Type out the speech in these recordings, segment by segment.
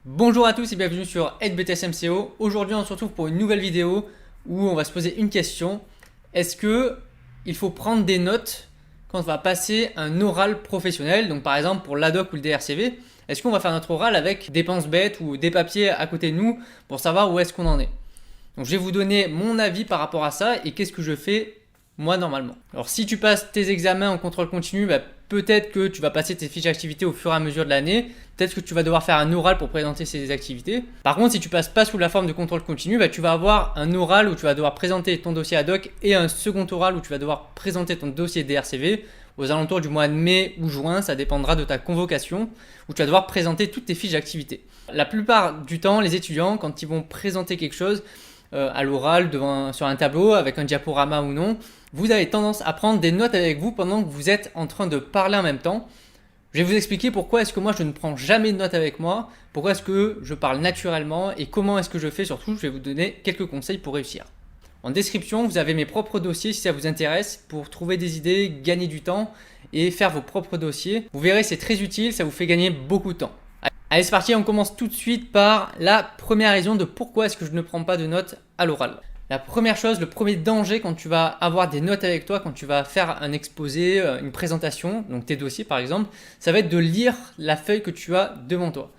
Bonjour à tous et bienvenue sur HBTSMCO. Aujourd'hui on se retrouve pour une nouvelle vidéo où on va se poser une question. Est-ce que il faut prendre des notes quand on va passer un oral professionnel? Donc par exemple pour l'ADOC ou le DRCV, est-ce qu'on va faire notre oral avec des penses-bêtes ou des papiers à côté de nous pour savoir où est-ce qu'on en est? Donc je vais vous donner mon avis par rapport à ça et qu'est-ce que je fais moi normalement. Alors si tu passes tes examens en contrôle continu, peut-être que tu vas passer tes fiches d'activité au fur et à mesure de l'année. Peut-être que tu vas devoir faire un oral pour présenter ces activités. Par contre, si tu passes pas sous la forme de contrôle continu, tu vas avoir un oral où tu vas devoir présenter ton dossier ad hoc et un second oral où tu vas devoir présenter ton dossier DRCV aux alentours du mois de mai ou juin. Ça dépendra de ta convocation où tu vas devoir présenter toutes tes fiches d'activité. La plupart du temps, les étudiants, quand ils vont présenter quelque chose à l'oral sur un tableau avec un diaporama ou non, vous avez tendance à prendre des notes avec vous pendant que vous êtes en train de parler en même temps. Je vais vous expliquer pourquoi est-ce que moi je ne prends jamais de notes avec moi, pourquoi est-ce que je parle naturellement et comment est-ce que je fais. Surtout, je vais vous donner quelques conseils pour réussir. En description, vous avez mes propres dossiers si ça vous intéresse pour trouver des idées, gagner du temps et faire vos propres dossiers. Vous verrez, c'est très utile, ça vous fait gagner beaucoup de temps. Allez, c'est parti, on commence tout de suite par la première raison de pourquoi est-ce que je ne prends pas de notes à l'oral. La première chose, le premier danger quand tu vas avoir des notes avec toi, quand tu vas faire un exposé, une présentation, donc tes dossiers par exemple, ça va être de lire la feuille que tu as devant toi.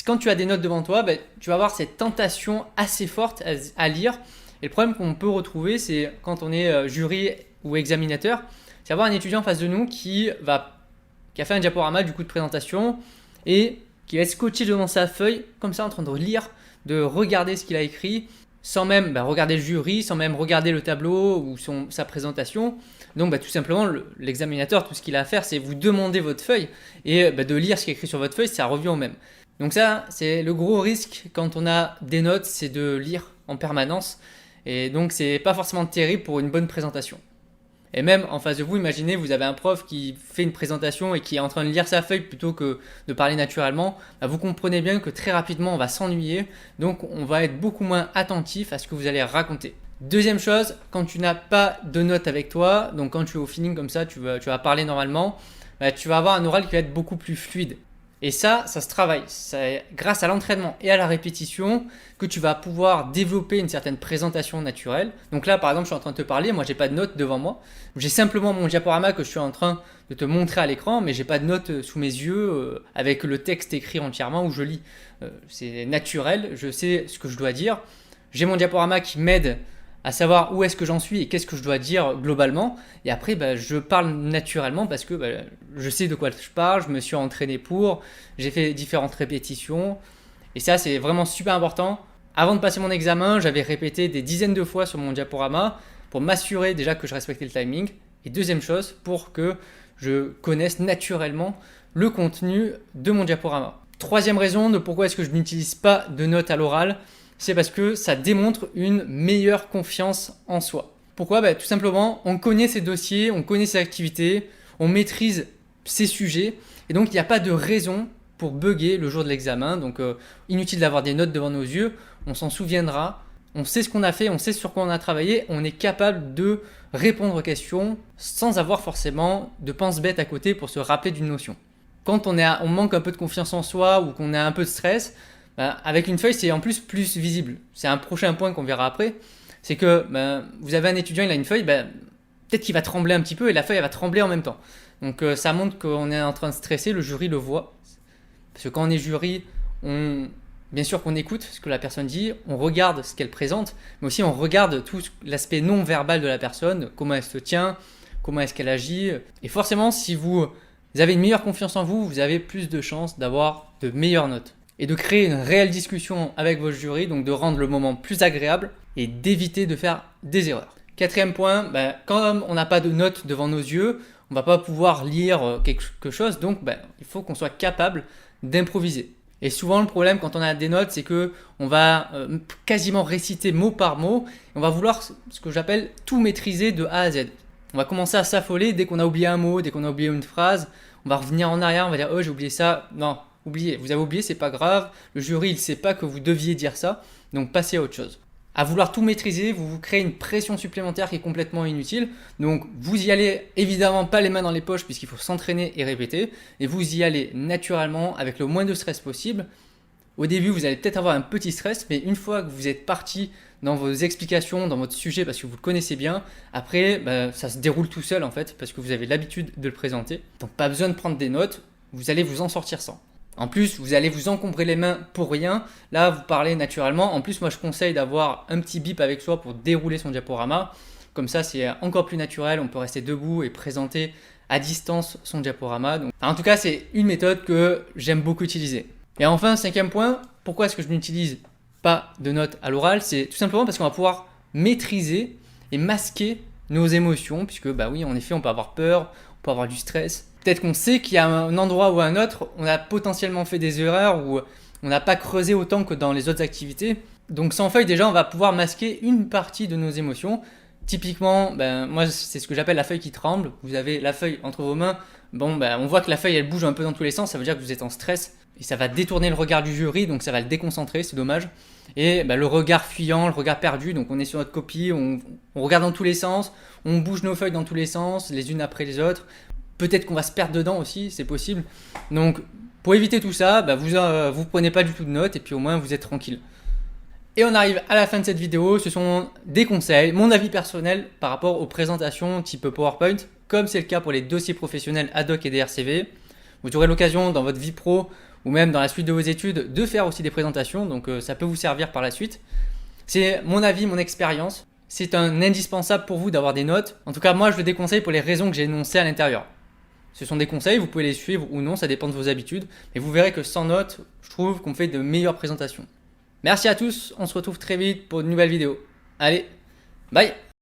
Quand tu as des notes devant toi, tu vas avoir cette tentation assez forte à lire. Et le problème qu'on peut retrouver, c'est quand on est jury ou examinateur, c'est avoir un étudiant en face de nous qui a fait un diaporama du coup de présentation et qui va être scotché devant sa feuille, comme ça en train de lire, de regarder ce qu'il a écrit, sans même regarder le jury, sans même regarder le tableau ou sa présentation. Donc tout simplement, l'examinateur, tout ce qu'il a à faire, c'est vous demander votre feuille et de lire ce qui est écrit sur votre feuille, ça revient au même. Donc ça, c'est le gros risque quand on a des notes, c'est de lire en permanence. Et donc c'est pas forcément terrible pour une bonne présentation. Et même en face de vous, imaginez, vous avez un prof qui fait une présentation et qui est en train de lire sa feuille plutôt que de parler naturellement. Vous comprenez bien que très rapidement, on va s'ennuyer. Donc, on va être beaucoup moins attentif à ce que vous allez raconter. Deuxième chose, quand tu n'as pas de notes avec toi, donc quand tu es au feeling comme ça, tu vas parler normalement, tu vas avoir un oral qui va être beaucoup plus fluide. Et ça se travaille. C'est grâce à l'entraînement et à la répétition que tu vas pouvoir développer une certaine présentation naturelle. Donc là, par exemple, je suis en train de te parler, moi, j'ai pas de notes devant moi. J'ai simplement mon diaporama que je suis en train de te montrer à l'écran, mais j'ai pas de notes sous mes yeux avec le texte écrit entièrement où je lis. C'est naturel, je sais ce que je dois dire. J'ai mon diaporama qui m'aide à savoir où est-ce que j'en suis et qu'est-ce que je dois dire globalement. Et après, je parle naturellement parce que je sais de quoi je parle, je me suis entraîné j'ai fait différentes répétitions. Et ça, c'est vraiment super important. Avant de passer mon examen, j'avais répété des dizaines de fois sur mon diaporama pour m'assurer déjà que je respectais le timing. Et deuxième chose, pour que je connaisse naturellement le contenu de mon diaporama. Troisième raison de pourquoi est-ce que je n'utilise pas de notes à l'oral, c'est parce que ça démontre une meilleure confiance en soi. Pourquoi? Tout simplement, on connaît ses dossiers, on connaît ses activités, on maîtrise ses sujets, et donc il n'y a pas de raison pour bugger le jour de l'examen. Donc inutile d'avoir des notes devant nos yeux, on s'en souviendra, on sait ce qu'on a fait, on sait sur quoi on a travaillé, on est capable de répondre aux questions sans avoir forcément de pense-bête à côté pour se rappeler d'une notion. Quand on manque un peu de confiance en soi ou qu'on a un peu de stress, avec une feuille, c'est en plus visible. C'est un prochain point qu'on verra après. C'est que vous avez un étudiant, il a une feuille, peut-être qu'il va trembler un petit peu et la feuille elle va trembler en même temps. Donc ça montre qu'on est en train de stresser, le jury le voit. Parce que quand on est jury, bien sûr qu'on écoute ce que la personne dit, on regarde ce qu'elle présente, mais aussi on regarde tout l'aspect non verbal de la personne, comment elle se tient, comment est-ce qu'elle agit. Et forcément, si vous avez une meilleure confiance en vous, vous avez plus de chances d'avoir de meilleures notes. Et de créer une réelle discussion avec votre jury, donc de rendre le moment plus agréable et d'éviter de faire des erreurs. Quatrième point, quand on n'a pas de notes devant nos yeux, on ne va pas pouvoir lire quelque chose, donc il faut qu'on soit capable d'improviser. Et souvent le problème quand on a des notes, c'est que on va quasiment réciter mot par mot, et on va vouloir ce que j'appelle tout maîtriser de A à Z. On va commencer à s'affoler dès qu'on a oublié un mot, dès qu'on a oublié une phrase, on va revenir en arrière, on va dire oh j'ai oublié ça, non. Oubliez, vous avez oublié, c'est pas grave. Le jury, il sait pas que vous deviez dire ça. Donc, passez à autre chose. À vouloir tout maîtriser, vous vous créez une pression supplémentaire qui est complètement inutile. Donc, vous y allez évidemment pas les mains dans les poches puisqu'il faut s'entraîner et répéter. Et vous y allez naturellement avec le moins de stress possible. Au début, vous allez peut-être avoir un petit stress, mais une fois que vous êtes parti dans vos explications, dans votre sujet, parce que vous le connaissez bien, après, ça se déroule tout seul en fait, parce que vous avez l'habitude de le présenter. Donc pas besoin de prendre des notes, vous allez vous en sortir sans. En plus, vous allez vous encombrer les mains pour rien. Là, vous parlez naturellement. En plus, moi, je conseille d'avoir un petit bip avec soi pour dérouler son diaporama. Comme ça, c'est encore plus naturel. On peut rester debout et présenter à distance son diaporama. Donc, en tout cas, c'est une méthode que j'aime beaucoup utiliser. Et enfin, 5e point, pourquoi est-ce que je n'utilise pas de notes à l'oral? C'est tout simplement parce qu'on va pouvoir maîtriser et masquer nos émotions, puisque oui, en effet, on peut avoir peur, on peut avoir du stress. Peut-être qu'on sait qu'il y a un endroit ou un autre, on a potentiellement fait des erreurs ou on n'a pas creusé autant que dans les autres activités. Donc sans feuille, déjà, on va pouvoir masquer une partie de nos émotions. Typiquement, moi, c'est ce que j'appelle la feuille qui tremble. Vous avez la feuille entre vos mains. On voit que la feuille, elle bouge un peu dans tous les sens. Ça veut dire que vous êtes en stress. Et ça va détourner le regard du jury, donc ça va le déconcentrer, c'est dommage. Et le regard fuyant, le regard perdu, donc on est sur notre copie, on regarde dans tous les sens, on bouge nos feuilles dans tous les sens, les unes après les autres. Peut-être qu'on va se perdre dedans aussi, c'est possible. Donc pour éviter tout ça, vous prenez pas du tout de notes et puis au moins vous êtes tranquille. Et on arrive à la fin de cette vidéo, ce sont des conseils, mon avis personnel par rapport aux présentations type PowerPoint, comme c'est le cas pour les dossiers professionnels ad hoc et DRCV. Vous aurez l'occasion dans votre vie pro ou même dans la suite de vos études de faire aussi des présentations, donc ça peut vous servir par la suite. C'est mon avis, mon expérience. C'est un indispensable pour vous d'avoir des notes. En tout cas, moi, je le déconseille pour les raisons que j'ai énoncées à l'intérieur. Ce sont des conseils, vous pouvez les suivre ou non, ça dépend de vos habitudes. Mais vous verrez que sans notes, je trouve qu'on fait de meilleures présentations. Merci à tous, on se retrouve très vite pour une nouvelle vidéo. Allez, bye!